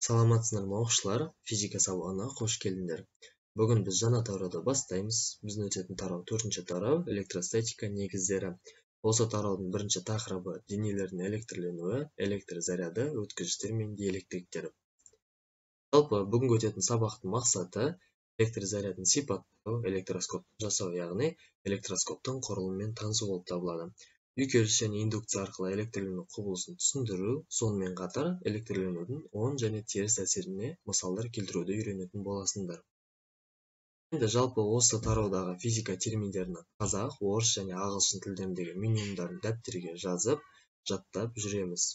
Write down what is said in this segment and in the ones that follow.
Саламатсыздарбы окуучулар, физика сабагына кош келиңер. Бүгүн биз жана тарауды бастайбыз. Биздин өтөтүн тарау 4-тарау электростатика негиздери. Осы тараудун биринчи такырыбы денелердин электрленүүсү, электр заряды, өткүзгүчтөр менен диэлектриктер. Жалпы бүгүнкү өтөтүн сабактын максаты электр зарядын сипаттоо, электроскоптун жасоо, ягни электроскоптун курулуму менен таанышуу болуп табылат. Үйкөлүш жана индукция аркылуу электрлөнүү кубулушун түшүндүрүү, сонун катар электрлөнүүнүн оң жана терс таасирине мисалдар келтирүүдө үйрөнөтүн боласыңдар. Эми жалпы осы тараудагы физика терминдерин казак, орус жана агылшын тилдериндеги минимумдарын даптерге жазып, жаттап жүрөбүз.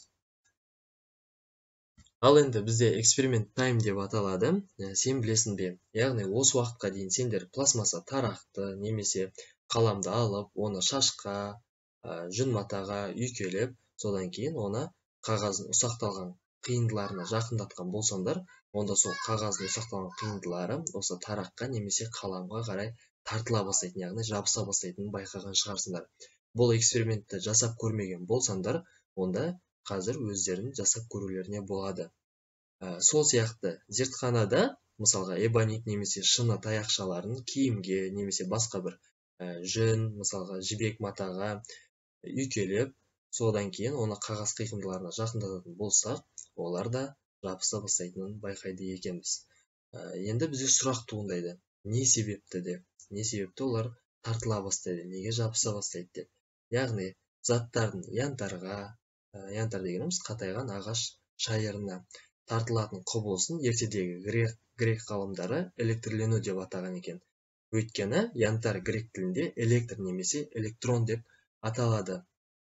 Ал энди бизде эксперимент тайм деп аталады. Сен билесиңби? Ягни осы убакытка чейин сендер пластмасса таракты немесе каламды алып, оны шашка, жүн матага үйкөлөп, содан кийин оны кагаздын усакталган кыйындыларына жакындаткан болсоңдар, онда сол кагаздын усакталган кыйындылары осы таракка немесе каламга карай тартыла баштайт, ягни жабыса баштайтынын байкаган чыгарсыңдар. Бул экспериментти жасап көрмөгөн болсоңдар, онда азыр өздөрүнүн жасап көрүүлөрүнө болот. Сол сыяктуу зертканада, мисалга эбонит немесе шыны таякчаларын кийимге немесе башка бир жүн, мисалга жибек матага үйкөлөп, содан кийин оны кагаз кыйкымдыларына жакындататын болсак, олар да жабыса баштайтынын байкайды экенбиз. Энди бизге сурак туурайт. Эмне себепте олар тартыла баштайт, эмнеге жабыса баштайт деп. Ягни заттардын янтар дегенибиз катайган агач шайырына тартылатын кубулуштун эртедеги грек калымдары электрлөнүү деп атаган экен. Өйткөнү янтар грек тилинде электр немесе электрон деп аталады.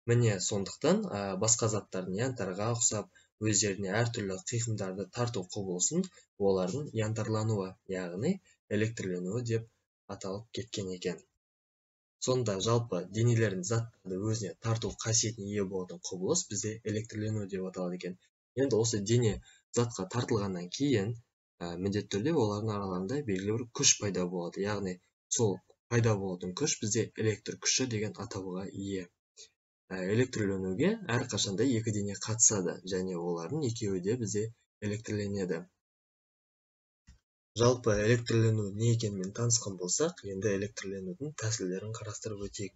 Міне сондуктан башка заттардын янтарга окшоп өздөрүнө ар түрлүү кыйкымдарды тартуу кубулушун олардын янтарлануу, ягни электрлөнүү деп аталып кеткен экен. Сонда жалпы денелердин заттарды өзүнө тартуу касиетине ээ болгон кубулуш бизде электрлөнүү деп аталат экен. Энди осы дене затка тартылгандан кийин міндетті түрдө олардын араларында белгилүү бир күч пайда болот. Ягни сол пайда болотун күч бизде электр күчү деген атауга ээ. Электрлөнүүгө ар качанда эки дене катышады және олардын экөөү да бизде электрленет. Жалпы электрлөнүү эмне экенин таанышкан болсак, энди электрлөнүүнүн тасирлерин караштырып өтөйүк.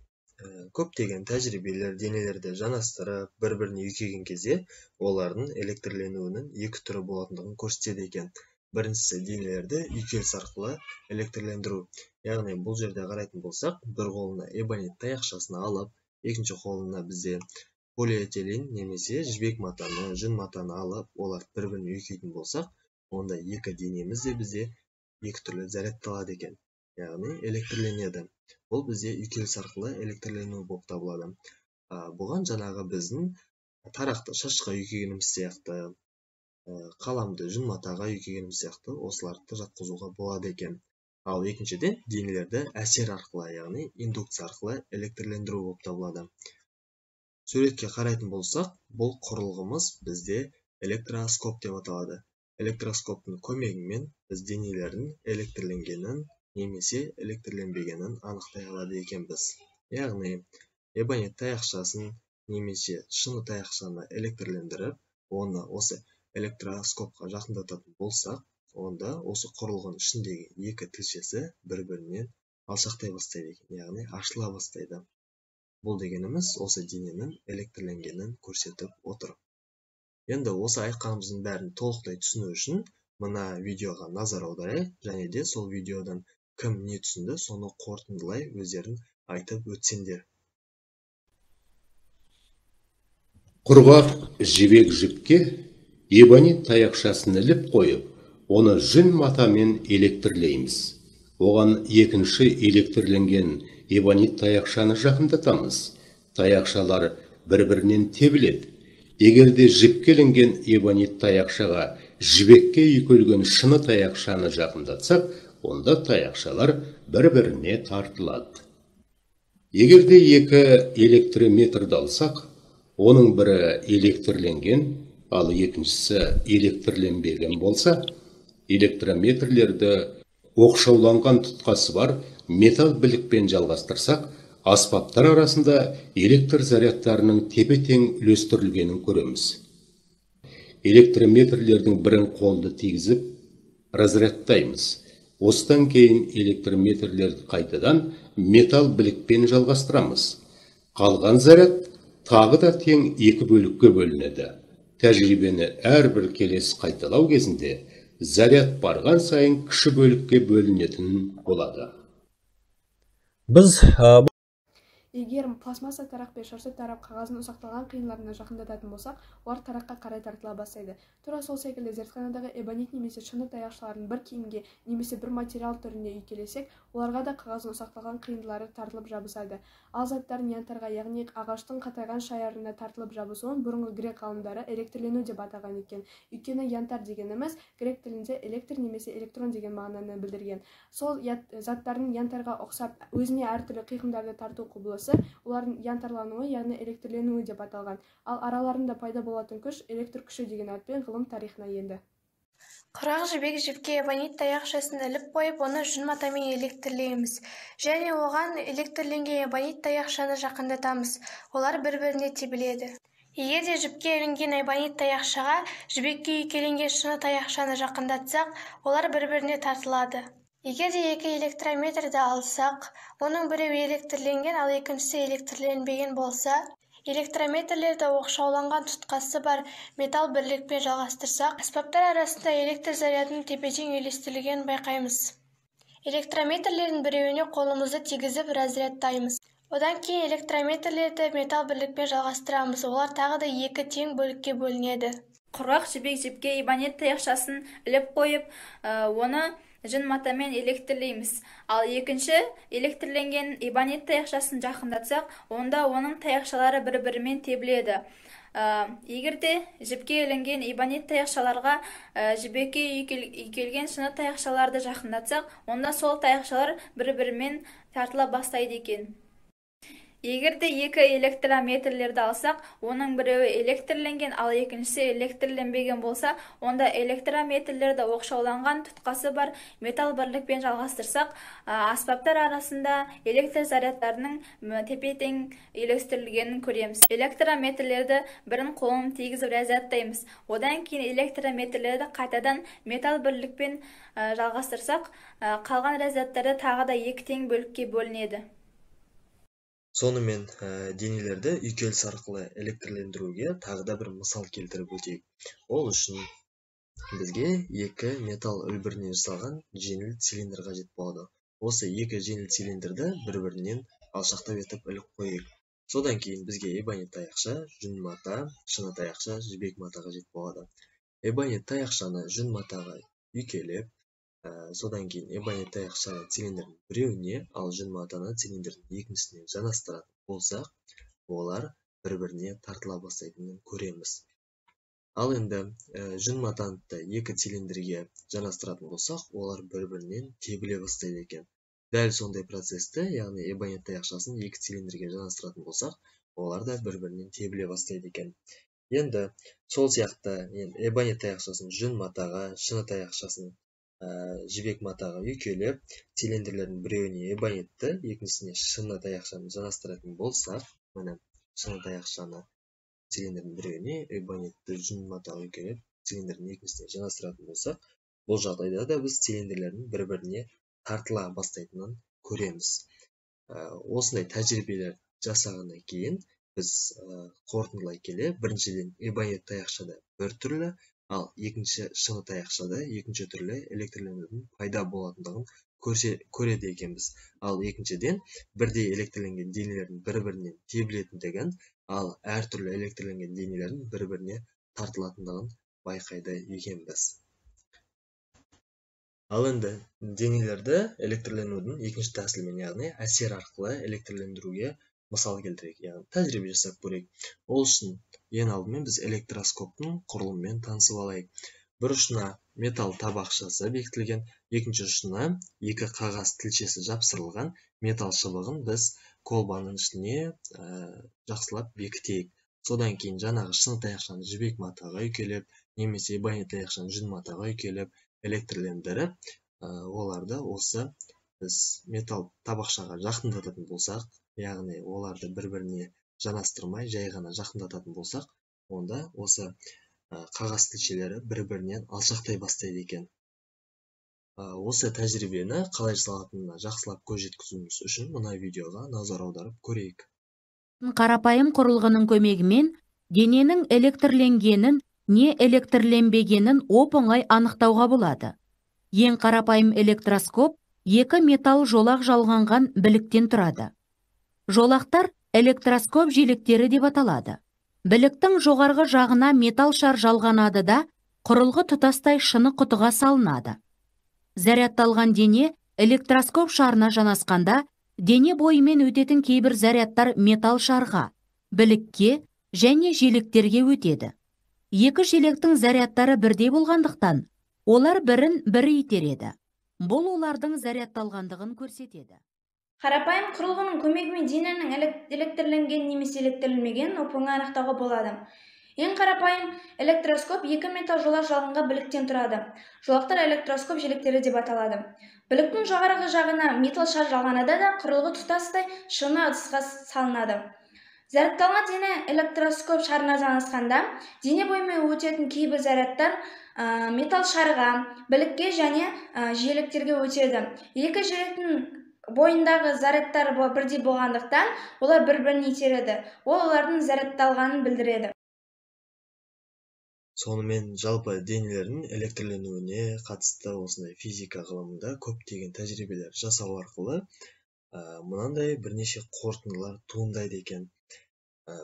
Көптөгөн тажрыйбелер денелерди жанастырып, бири-бирине үйкөгөн кезде олардын электрлөнүүнүн эки түрү болотундугун көрсөтөт экен. Биринчиси денелерди үйкөлүш аркылуу электрлендирүү. Ягни бул жерде карайтын болсак, бир колуна эбонит таякчасын алып, экинчи колуна бизде полиэтилен немесе жибек матаны, жүн матаны алып, олар бири-бирине үйкөйтүн болсак, онда эки денемиз де бизде эки түрлүү зарядталат экен. Ягни электрленет. Бул бизде үйкөлүш аркылуу электрленүү болуп табылат. Буга жанагы биздин таракты шашка үйкөгөнүбүз сыяктуу, каламды жүн матага үйкөгөнүбүз сыяктуу осуларды жаткызууга болот экен. Ал экинчиден денелерди әсер аркылуу, ягни индукция аркылуу электрлендирүү болуп табылат. Сүрөткө карайтын болсак, бул курулгумуз бизде электроскоп деп аталат. Электроскоптун көмөгү менен биз денелердин электрленгенин немесе электрленбегенин аныктай алат экенбиз. Ягни эбонит таякчасын немесе шыны таякчаны электрлендирип, оны осы электроскопко жакындататын болсак, онда осы курулгунун ичиндеги эки тилчеси бири-биринен алчактай баштайт экен, ягни ачыла баштайт. Бул дегенimiz осы дененин электрленгенин көрсөтүп отур. Енді осы айтканыбыздын бәрін толықтай түсіну үшін мына видеоға назар аударайық, және де сол видеодан кім не түсінді, соны қорытындылай өздерін айтып өтсеңдер. Құрғақ жібек жіпке эбонит таяқшасын іліп қойып, оны жүн матамен электрлейміз. Оған екінші электрленген эбонит таяқшаны жақындатамыз. Таяқшалар бір-бірінен тебіледі. Егерде жіпкеленген эбонит таяқшаға жібекке үйкөлген шыны таяқшаны жақындатсақ, онда таяқшалар бір-біріне тартылады. Егерде екі электрометрді алсақ, оның бірі электрленген, ал екіншісі электрленбеген болса, электрометрлерді оқшауланған тұтқасы бар металл білікпен жалғастырсақ, аспаптар арасында электр зарядтарының тепе-тең үлестірілгенін көреміз. электрометрлердің бірін қолды тигізіп разрядтаймыз. Осыдан кейін электрометрлерді қайтадан металл білікпен жалғастырамыз. Қалған заряд тағы да тең екі бөлікке бөлінеді. Тәжірибені әрбір келесі қайталау кезінде заряд барған сайын кіші бөлікке бөлінетін болады. Біз Егер пластмасса тарақ пен шаршы тарақ қағаздың ұсақталған қиындыларына жақындататын болсақ, олар тараққа қарай тартыла бастайды. Тура сол секілді зертханадағы эбонит немесе шыны таяқшаларын бір киімге немесе бір материал түрінде үйкелесек, оларға да қағаздың ұсақталған қиындылары тартылып жабысады. Ал заттардың янтарға, яғни ағаштың қатайған шаярына тартылып жабысуын бұрынғы грек ғалымдары электрлену деп атаған екен. Өйткені янтар дегеніміз грек тілінде электр немесе электрон деген мағынаны білдірген. Сол заттардың янтарға ұқсап өзіне әртүрлі қиқымдарды тарту құбылысы олардың янтарлануы, яғни электрленуі деп аталған. Ал араларында пайда болатын күш электр күші деген атпен ғылым тарихына енді. Құрақ жібек жіпке эбонит таяқшасын іліп қойып, оны жүн матамен электрлейміз. Және оған электрленген эбонит таяқшаны жақындатамыз. Олар бір-біріне тебіледі. Егер де жіпке ілінген эбонит таяқшаға жібекке үйкеленген шыны таяқшаны жақындатсақ, олар бір-біріне тартылады. Егер де екі электрометрді алсақ, оның біреуі электрленген, ал екіншісі электрленбеген болса, электрометрлерді оқшауланған тұтқасы бар металл бірлікпен жалғастырсақ, аспаптар арасында электр зарядының тепе-тең үйлестірілгенін байқаймыз. Электрометрлердің біреуіне қолымызды тигізіп разрядтаймыз. Одан кейін электрометрлерді металл бірлікпен жалғастырамыз. Олар тағы да екі тең бөлікке бөлінеді. Құрақ жібек жіпке эбонит таяқшасын іліп қойып, оны жүн матамен электрлейміз. Ал екінші электрленген эбонит таяқшасын жақындатсақ, онда оның таяқшалары бір-бірімен тебіледі. Егерде жіпке ілінген эбонит таяқшаларға жібекке үйкелген шыны таяқшаларды жақындатсақ, онда сол таяқшалар бір-бірімен тартыла бастайды екен. Егерде екі электрометрлерді алсақ, оның біреуі электрленген, ал екіншісі электрленбеген болса, онда электрометрлерді оқшауланған тұтқасы бар металл бірлікпен жалғастырсақ, аспаптар арасында электр зарядтарының тепе-тең үйлестірілгенін көреміз. Электрометрлерді бірін қолын тигізіп разрядтаймыз. Одан кейін электрометрлерді қайтадан металл бірлікпен жалғастырсақ, қалған разрядтары тағы да екі тең бөлікке бөлінеді. Сонымен денелерді үйкеліс арқылы электрлендіруге тағы да бір мысал келтіріп өтейік. Ол үшін бізге екі металл үлбірінен жасалған жеңіл цилиндр қажет болады. Осы екі жеңіл цилиндрді бір-бірінен алшақтап етіп іліп қойайық. Содан кейін бізге эбонит таяқша, жүн мата, шыны таяқша, жібек мата қажет болады. Эбонит таяқшаны жүн матаға үйкелеп, содан кейін эбонит таяқшаны цилиндрдің біреуіне, ал жүн матаны цилиндрдің екіншісіне жанастыратын болсақ, олар бір-біріне тартыла бастайтынын көреміз. Ал енді жүн матаны екі цилиндрге жанастыратын болсақ, олар бір-бірінен тебіле бастайды екен. Дәл сондай процесті, яғни эбонит таяқшасын екі цилиндрге жанастыратын болсақ, олар да бір-бірінен тебіле бастайды екен. Енді сол сияқты эбонит таяқшасын жүн матаға, шыны таяқшасын жібек матаға үйкелеп, цилиндрлердің біреуіне эбонитті, екіншісіне шыны таяқшаны жанастыратын болсақ, міне шыны таяқшаны цилиндрдің біреуіне, эбонитті жүн матаға үйкелеп, цилиндрдің екіншісіне жанастыратын болсақ, бұл жағдайда да біз цилиндрлердің бір-біріне тартыла бастайтынын көреміз. Осындай тәжірибелер жасағаннан кейін біз қорытындылай келе, біріншіден эбонит таяқшада бір түрлі, ал екінші шыны таяқшада екінші түрлі электрленудің пайда болатындығын көреді екенбіз. Ал екіншіден бірдей электрленген денелердің бір-бірінен тебілетіндігін, ал әртүрлі электрленген денелердің бір-біріне тартылатындығын байқайды екенбіз. Ал енді денелерді электрленудің екінші тәсілімен, яғни әсер арқылы электрлендіруге мысал келтірейік, яғни тәжірибе жасап көрейік. Ол үшін ең алдымен біз электроскоптың құрылымымен танысып алайық. Бір ұшына металл табақшасы бекітілген, екінші ұшына екі қағаз тілшесі жапсырылған металл шыбығын біз колбаның ішіне жақсылап бекітейік. Содан кейін жаңағы шыны таяқшаны жібек матаға үйкелеп, немесе эбонит таяқшаны жүн матаға үйкелеп, электрлендіріп, оларды осы біз металл табақшаға жақындататын болсақ, яғни оларды бір-біріне жанастырмай, жай ғана жақындататын болсақ, онда осы қағаз тілшелері бір-бірінен алшақтай бастайды екен. Осы тәжірибені қалай жасалатынына жақсылап көз жеткізуіміз үшін мына видеоға назар аударып көрейік. Қарапайым құрылғының көмегімен дененің электрленгенін не электрленбегенін оп-оңай анықтауға болады. Ең қарапайым электроскоп екі металл жолақ жалғанған біліктен тұрады. Жолақтар электроскоп желектері деп аталады. Біліктің жоғарғы жағына металл шар жалғанады да, құрылғы тұтастай шыны құтыға салынады. Зарядталған дене электроскоп шарына жанасқанда, дене бойымен өтетін кейбір зарядтар металл шарға, білікке және желектерге өтеді. Екі желектің зарядтары бірдей болғандықтан, олар бірін-бірі итереді. Бұл олардың зарядталғандығын көрсетеді. Қарапайым құрылғының көмегімен дененің электрленген немесе электрленбегенін оп-оңай анықтауға болады. Ең қарапайым электроскоп екі металл жолақ жалғанған біліктен тұрады. Жолақтар электроскоп желектері деп аталады. Біліктің жоғарғы жағына металл шар жалғанады да, құрылғы тұтастай шыны ыдысқа салынады. Зарядталған дене электроскоп шарына жанасқанда, дене бойымен өтетін кейбір зарядтар металл шарға, білікке және желектерге өтеді. Екі желектің бойындағы зарядтар бірдей болғандықтан, олар бір-бірін итереді. Олардың зарядталғанын білдіреді. Сонымен жалпы денелердің электрленуіне қатысты осындай физика ғылымында көптеген тәжірибелер жасау арқылы мынандай бірнеше қорытындылар туындайды екен.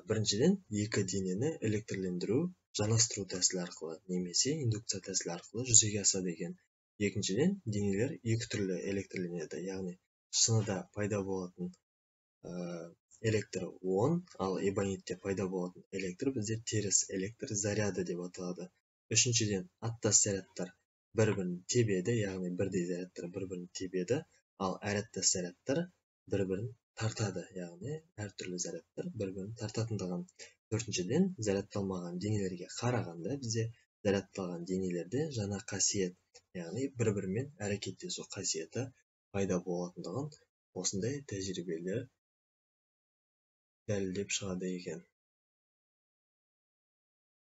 Біріншіден, екі денені электрлендіру жанастыру тәсілі арқылы немесе индукция тәсілі арқылы жүзеге асады екен. Екіншіден, денелер екі түрлі электрленеді, яғни шыныда пайда болатын электр он, ал эбонитте пайда болатын электр бізде теріс электр заряды деп аталады. Үшіншіден, аттас зарядтар бір-бірін тебеді, яғни бірдей зарядтар бір-бірін тебеді, ал әраттас зарядтар бір-бірін тартады, яғни әртүрлі зарядтар бір-бірін тартатындығын. Төртіншіден, зарядталмаған денелерге қарағанда бізде зарядталған денелерде жаңа қасиет, яғни бір-бірімен әрекеттесу қасиеті пайда болатындығын осындай тәжірибелер дәлелдеп шығады екен.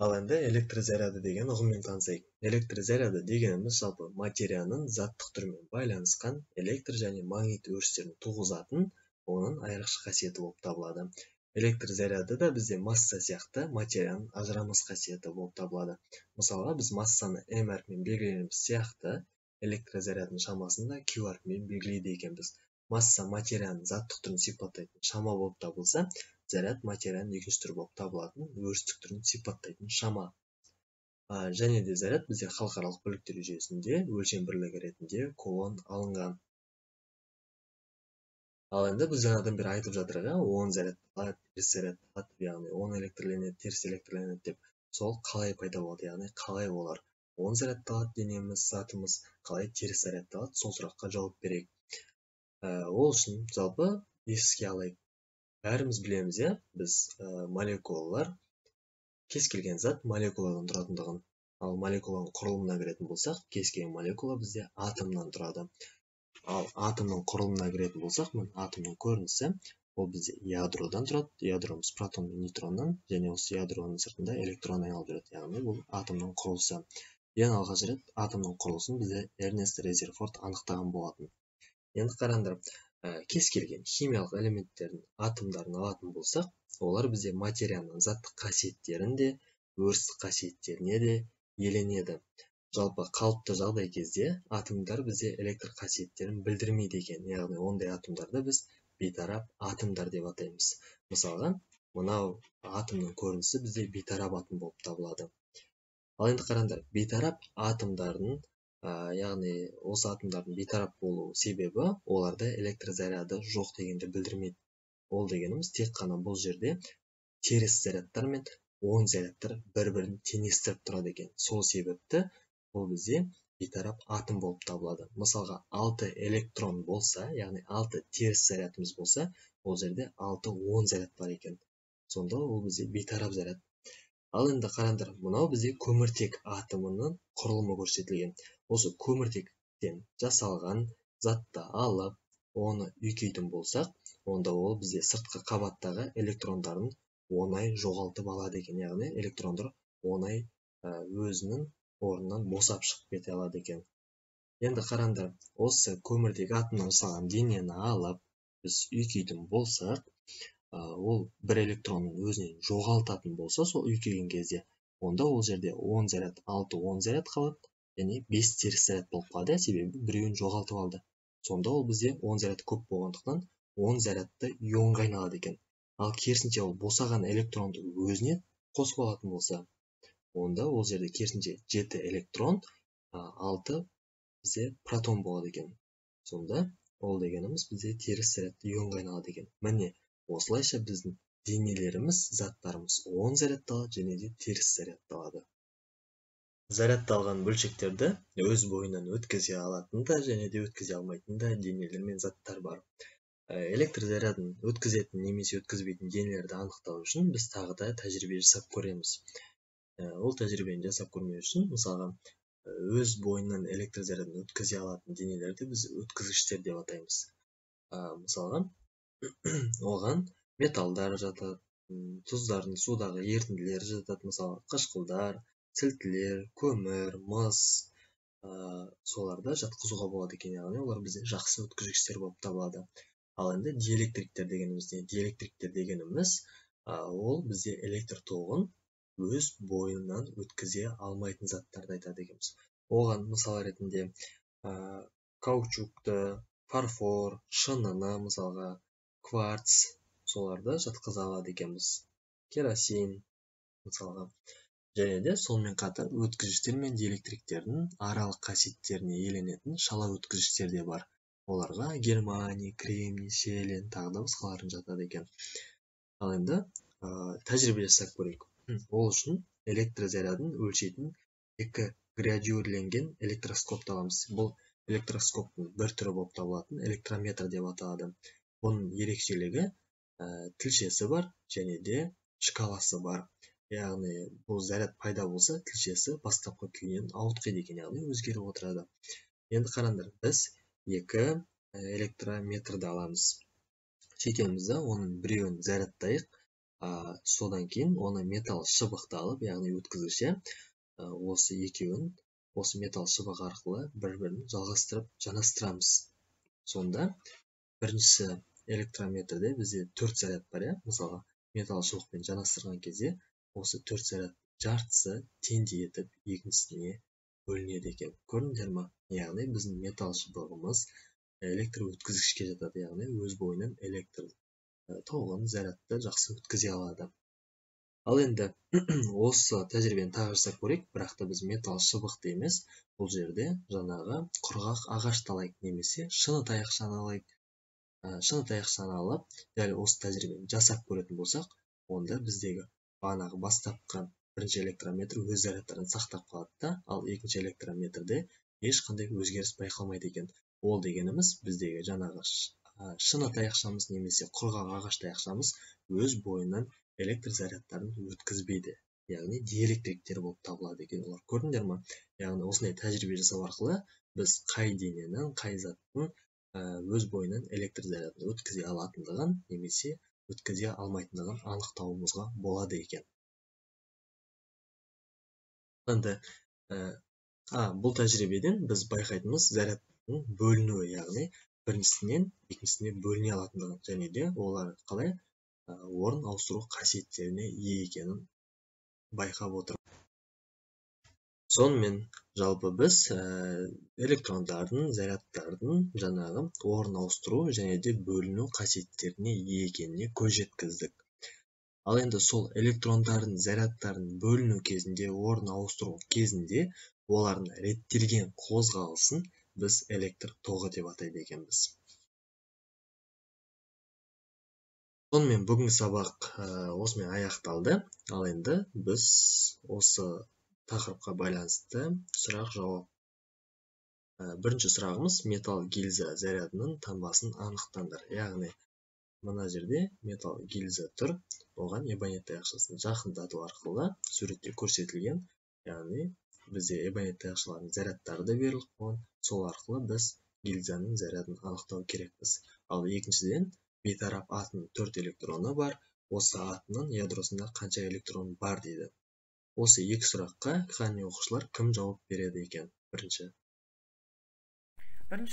Ал енді электр заряды деген ұғыммен танысайық. Электр заряды дегеніміз жалпы материяның заттық түрімен байланысқан электр және магнит өрістерін туғызатын оның айрықша қасиеті болып табылады. Электр заряды да бізде масса сияқты материяның ажырамас қасиеті болып табылады. Мысалға, біз массаны m әрпімен белгілеуіміз сияқты, электр зарядының шамасын да q әрпімен белгілейді екенбіз. Масса материяның заттық түрін сипаттайтын шама болып табылса, заряд материяның екінші түрі болып табылатын өрістік түрін сипаттайтын шама. Және де заряд бізде халықаралық бірліктер жүйесінде өлшем бірлігі ретінде кулон алынған. Ал енді біз жаңадан бері айтып жатырға, 10 заряд алады, теріс заряд алады, яғни 10 электрленеді, теріс электрленеді деп. Сол қалай пайда болады, яғни қалай олар 10 зарядталады денеміз, затымыз қалай теріс зарядталады, сол сұраққа жауап берейік. Ол үшін жалпы еске алайық. Бәріміз білеміз, біз молекулалар, кез келген зат молекуладан тұратындығын. Ал молекуланың құрылымына кіретін болсақ, кез келген молекула бізде атомнан тұрады. Ал атомның құрылымына кіретін болсақ, атомның көрінісі, ол бізде ядродан тұрады. Ядромыз протон мен нейтроннан, және осы ядроның сыртында электрон айналып жүреді. Яғни бұл атомның құрылысы. Ең алғаш рет атомның құрылысын бізде Эрнест Резерфорд анықтаған болатын. Енді қараңдар, кез келген химиялық элементтердің атомдарын алатын болсақ, олар бізде материяның заттық қасиеттерін де, өрістік қасиеттеріне де иеленеді. Жалпы қалыпты жағдай кезде атомдар бізде электр қасиеттерін білдірмейді екен, яғни ондай атомдарды біз бейтарап атомдар деп атаймыз. Мысалға, мынау атомның көрінісі бізде бейтарап атом болып табылады. Ал енді қараңдар, бейтарап атомдардың, яғни осы атомдардың бейтарап болу себебі оларда электр заряды жоқ дегенді білдірмейді. Ол дегеніміз тек қана бұл жерде теріс зарядтар мен оң зарядтар бір-бірін теңестіріп тұрады екен. Сол себепті бұл бізде бейтарап атом болып табылады. Мысалға, 6 электрон болса, яғни 6 теріс зарядымыз болса, ол жерде 6 оң заряд бар екен. Сонда ол бізде бейтарап заряд. Ал енді қараңдар, мынау бізде көміртек атомының құрылымы көрсетілген. Осы көміртектен жасалған затты алып, оны үйкейтін болсақ, онда ол бізде сыртқы қабаттағы электрондарын оңай жоғалтып алады екен. Яғни электрондар оңай өзінің орнынан босап шығып кете алады екен. Енді қараңдар, осы көмірдегі атомнан жасалған денені алып, біз үйкейтін болсақ, ол бір электронын өзінен жоғалтатын болса, сол үйкеген кезде, онда ол жерде 10 заряд, 6-10 заряд қалады, және 5 теріс заряд болып қалады, себебі біреуін жоғалтып алды. Сонда ол бізде 10 заряд көп болғандықтан 10 зарядты ионға айналады екен. Ал керісінше ол босаған электронды өзіне қосып алатын болса, онда ол жерде керісінше 7 электрон, 6 бізде протон болады екен. Сонда ол дегеніміз бізде теріс зарядты ионға айналады екен. Міне, осылайша біздің денелеріміз, заттарымыз 10 зарядталады және де теріс зарядталады. Зарядталған бөлшектерді өз бойынан өткізе алатын да және де өткізе алмайтын да денелер мен заттар бар. Электр зарядын өткізетін немесе өткізбейтін денелерді анықтау үшін біз тағы да тәжірибе жасап көреміз. Ол тәжірибені жасап көрмеу үшін, мысалға, өз бойынан электр зарядын өткізе алатын денелерді біз өткізгіштер деп атаймыз. Мысалға, оған металдар жатады, тұздардың судағы ерітінділері жатады, мысалы, қышқылдар, сілтілер, көмір, мыс, соларды жатқызуға болады екен, яғни олар бізде жақсы өткізгіштер болып табылады. Ал енді диэлектриктер дегеніміз, ол бізде электр тоғын өз бойынан өткізе алмайтын заттарды айтады екенбіз. Оған мысал ретінде каучукты, фарфор, шыныны, мысалға, кварц, соларды жатқыза алады екенбіз. Керосин, мысалға. Және де сонымен қатар өткізгіштер мен диэлектриктердің аралық қасиеттеріне иеленетін шала өткізгіштер де бар. Оларға германий, кремний, селен, тағы да басқаларын жатады екен. Ал енді тәжірибе жасап көрейік. Ол үшін электр зарядын өлшейтін 2 градиурленген электроскопты аламыз. Бұл электроскоптың бір түрі болып табылатын электрометр деп аталады. Бұның ерекшелігі тілшесі бар және де шкаласы бар. Яғни бұл заряд пайда болса, тілшесі бастапқы күйінен ауытқиды екен, яғни өзгеріп отырады. Енді қараңдар, біз 2 электрометрді аламыз. Сөйтеміз де, оның біреуін зарядтайық, содан кейін оны металл шыбықты алып, яғни өткізгіше, осы екеуін осы металл шыбығы арқылы бір-бірін жалғастырып жанастырамыз. Сонда біріншісі электрометрде бізде 4 заряд бар, мысалға, металл шыбықпен жанастырған кезде осы 4 заряд жартысы теңдей етіп екіншісіне бөлінеді екен. Көрдіңдер ме? Яғни біздің металл шыбығымыз электр өткізгішке жатады, яғни өз бойынан электр тоғын, зарядты жақсы өткізе алады. Ал енді осы тәжірибені тағы жасап көрейік, бірақ та біз металл шыбықты емес, бұл жерде жаңағы құрғақ ағашты алайық, немесе шыны таяқшаны алайық. Шыны таяқшаны алып, дәл осы тәжірибені жасап көретін болсақ, онда біздегі бағанағы бастапқы бірінші электрометр өз зарядтарын сақтап қалады, ал екінші электрометрде ешқандай өзгеріс байқалмайды екен. Ол дегеніміз біздегі жаңағы шыны таяқшамыз немесе құрғақ ағаш таяқшамыз өз бойынан электр зарядтарын өткізбейді, яғни диэлектриктер болып табылады екен олар. Көрдіңдер ме? Яғни осындай тәжірибе жасау арқылы біз қай дененің, қай заттың өз бойынан электр зарядын өткізе алатындығын немесе өткізе алмайтындығын анықтауымызға болады екен. Енді бұл тәжірибеден біз байқайтынымыз зарядтың бөлінуі, яғни біріншісінен екіншісіне бөліне алатындығын, және де олар қалай орын ауыстыру қасиеттеріне ие екенін байқап отыр. Сонымен жалпы біз электрондардың, зарядтардың жаңағы орын ауыстыру және де бөліну қасиеттеріне ие екеніне көз жеткіздік. Ал енді сол электрондардың, зарядтардың бөліну кезінде, орын ауыстыру кезінде олардың реттелген қозғалысын біз электр тоғы деп атайды екенбіз. Сонымен бүгінгі сабақ осымен аяқталды. Ал енді біз осы тақырыпқа байланысты сұрақ-жауап. Бірінші сұрағымыз металл гильза зарядының таңбасын анықтаңдар. Яғни мына жерде металл гильза тұр, оған эбонит таяқшасын жақындату арқылы суретте көрсетілген, яғни бізде эбонит таяқшалардың зарядтары да беріліп қойған, сол арқылы біз гильзаның зарядын анықтау керекпіз. Ал екіншіден, бейтарап атомның 4 электроны бар, осы атомның ядросында қанша электрон бар дейді. Осы екі сұраққа қане оқушылар кім жауап береді екен? Бірінші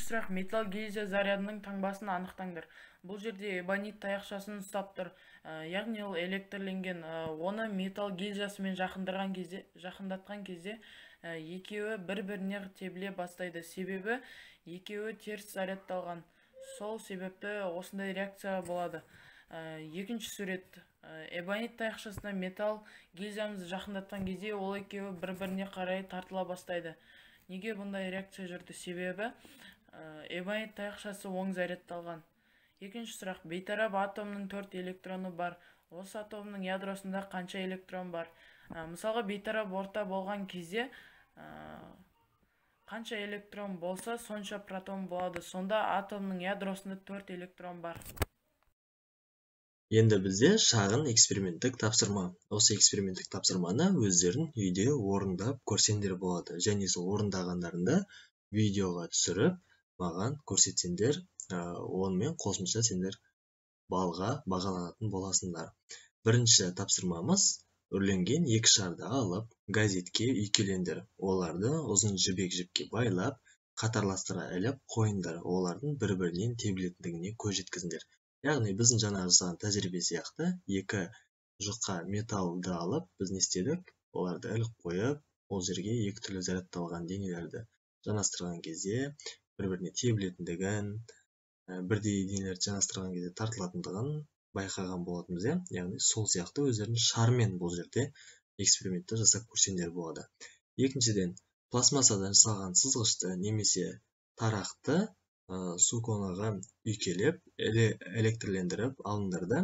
сұрақ, металл гильза зарядының таңбасын анықтаңдар. Бұл жерде эбонит таяқшасын ұстап тұр, яғни ол электрленген. Оны металл гильзасымен жақындатқан кезде екеуі бір-біріне тебіле бастайды. Себебі екеуі теріс зарядталған. Сол себепті осындай реакция болады. Екінші сурет, эбонит таяқшасына металл гильзамызды жақындатқан кезде ол екеуі бір-біріне қарай тартыла бастайды. Неге бұндай реакция жүрді? Себебі эбонит таяқшасы оң зарядталған. Екінші сұрақ, бейтарап атомның 4 электроны бар. Осы атомның ядросында қанша электрон бар? Мысалға, бейтарап орта болған кезде қанша электрон болса, сонша протон болады. Сонда атомның ядросында 4 электрон бар. Енді бізде шағын эксперименттік тапсырма. Осы эксперименттік тапсырманы өздерін үйде орындап көрсеңдер болады. Және сол орындағандарында видеоға түсіріп, маған көрсетсеңдер, онымен қосымша сендер балға бағаланатын боласыңдар. Бірінші тапсырмамыз үрленген екі шарды алып, газетке үйкелеңдер. Оларды ұзын жібек-жіпке байлап, қатарластыра іліп қойыңдар. Олардың бір-бірінен тебілетіндігіне көз жеткізіңдер. Яғни біздің жаңа жасаған тәжірибе сияқты екі жұқа металлды алып, біз не істедік? Оларды іліп қойып, ол жерге екі түрлі зарядталған денелерді жанастырған кезде бір-біріне тебілетіндігін, бірдей денелерді жанастырған кезде тартылатындығын байқаған болатынбыз. Яғни сол сияқты өздерінің шармен бұл жерде экспериментті жасап көрсеңдер болады. Екіншіден, пластмассадан жасалған сызғышты немесе тарақты су конаға үйкелеп, электрлендіріп алыңдар да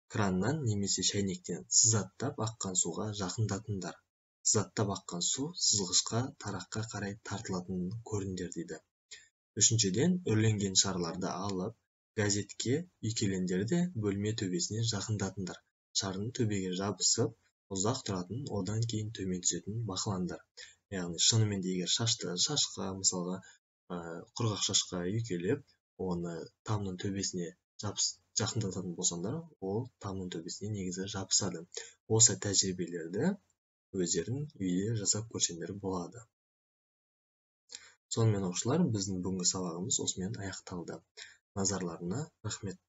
краннан немесе шайнектен сызаттап аққан суға жақындатыңдар. Сызаттап аққан су сызғышқа, тараққа қарай тартылатынын көріңдер дейді. Үшіншіден, үрленген шарларды алып, газетке үйкелеңдер де бөлме төбесіне жақындатыңдар. Шардың төбеге жабысып, ұзақ тұратын, одан кейін төмен түсетін бақылаңдар. Яғни шынымен де егер шашқа, мысалға, құрғақ шашқа үйкелеп, оны тамның төбесіне жақындататын болсаңдар, ол тамның төбесіне негізі жабысады. Осы тәжірибелерді өздерің үйде жасап көрсеңдер болады. Сонымен оқушылар, біздің бүгінгі сабағымыз осымен аяқталды. Назарларына рахмет.